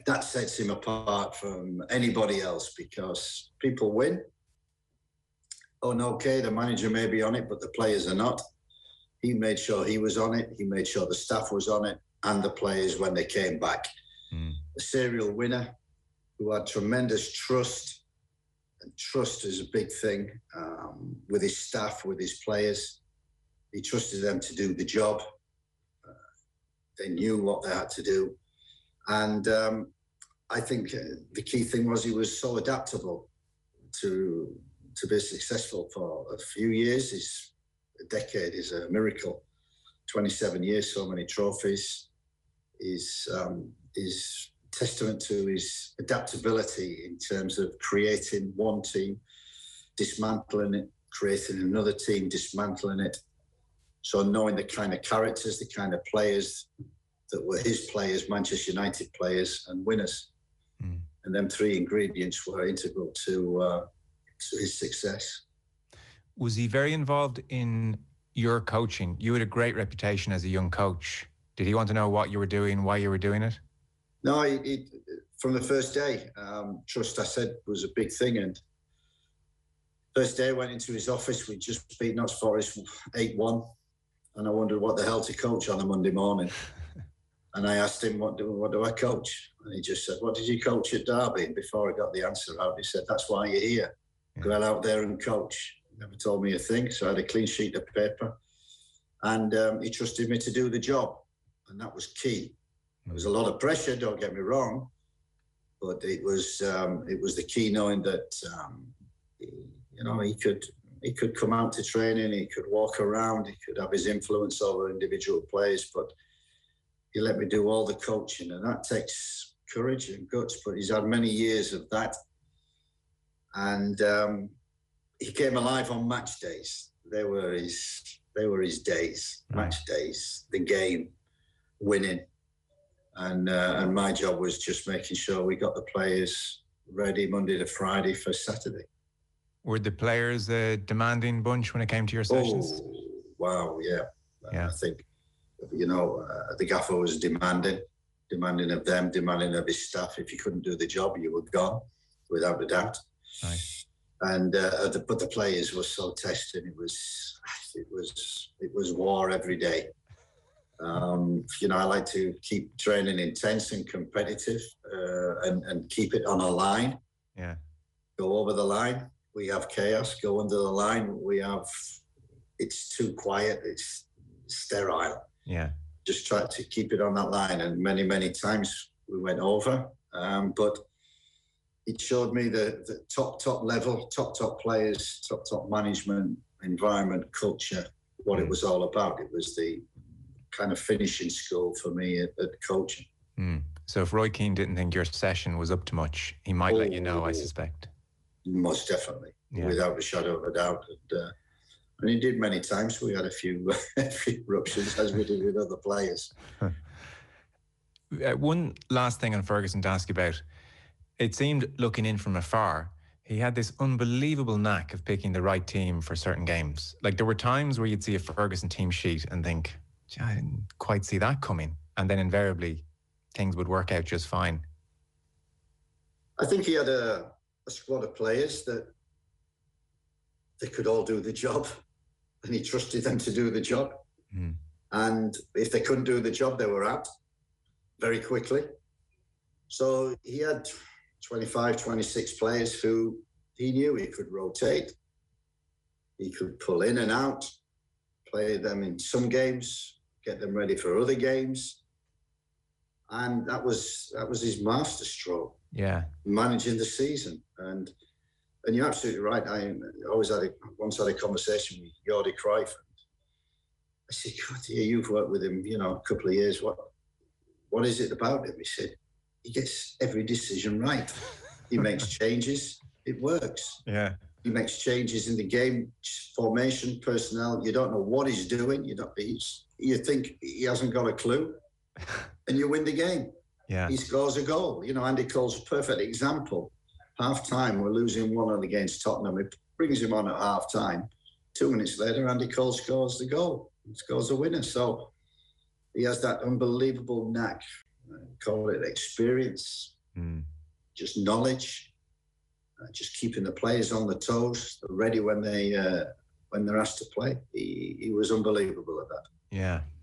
that sets him apart from anybody else, because people win. Oh, no, okay, the manager may be on it, but the players are not. He made sure he was on it. He made sure the staff was on it, and the players when they came back. A serial winner who had tremendous trust, and trust is a big thing, with his staff, with his players. He trusted them to do the job. They knew what they had to do. And I think the key thing was he was so adaptable to be successful for a few years. A decade is a miracle. 27 years, so many trophies, is testament to his adaptability in terms of creating one team, dismantling it, creating another team, dismantling it. So knowing the kind of characters, the kind of players that were his players, Manchester United players and winners. And them three ingredients were integral to his success. Was he very involved in your coaching? You had a great reputation as a young coach. Did he want to know what you were doing, why you were doing it? No, he from the first day, trust, I said, was a big thing. And first day I went into his office, we'd just beat Notts Forest 8-1. And I wondered what the hell to coach on a Monday morning. And I asked him, what do I coach? And he just said, what did you coach at Derby? And before I got the answer out, he said, that's why you're here. Go out there and coach. Never told me a thing. So I had a clean sheet of paper. And he trusted me to do the job. And that was key. There was a lot of pressure, don't get me wrong. But it was the key, knowing that, he could come out to training, he could walk around, he could have his influence over individual players, but he let me do all the coaching, and that takes courage and guts, but he's had many years of that. And he came alive on match days. They were his days, match days, the game, winning. And my job was just making sure we got the players ready Monday to Friday for Saturday. Were the players a demanding bunch when it came to your sessions? Oh, wow, yeah. I think, the gaffer was demanding of them, demanding of his staff. If you couldn't do the job, you were gone, without a doubt. Right. And but the players were so tested. It was war every day. I like to keep training intense and competitive, and keep it on a line. Yeah. Go over the line, we have chaos. Go under the line, it's too quiet, it's sterile. Yeah. Just try to keep it on that line, and many, many times we went over. But it showed me the top level, top players, top management, environment, culture, what it was all about. It was the kind of finishing school for me at coaching. So if Roy Keane didn't think your session was up to much, he might let you know, I suspect. Most definitely, without a shadow of a doubt. And he did many times. We had a few eruptions, as we did with other players. One last thing on Ferguson to ask you about. It seemed, looking in from afar, he had this unbelievable knack of picking the right team for certain games. Like, there were times where you'd see a Ferguson team sheet and think, I didn't quite see that coming. And then invariably, things would work out just fine. I think he had a squad of players that they could all do the job, and he trusted them to do the job. And if they couldn't do the job, they were out very quickly. So he had 25, 26 players who he knew he could rotate. He could pull in and out, play them in some games, get them ready for other games. And that was his masterstroke. Yeah. Managing the season. And you're absolutely right. I always once had a conversation with Jordi Cruyff. I said, God, you've worked with him, a couple of years. What is it about him? He said, he gets every decision right. He makes changes. It works. Yeah. He makes changes in the game, formation, personnel. You don't know what he's doing. You think he hasn't got a clue, and you win the game. Yeah. He scores a goal. Andy Cole's a perfect example. Half-time, we're losing 1-0 against Tottenham. It brings him on at half-time. 2 minutes later, Andy Cole scores the goal. He scores a winner. So he has that unbelievable knack call it experience, just knowledge, just keeping the players on the toes, ready when they're asked to play. He was unbelievable at that. Yeah.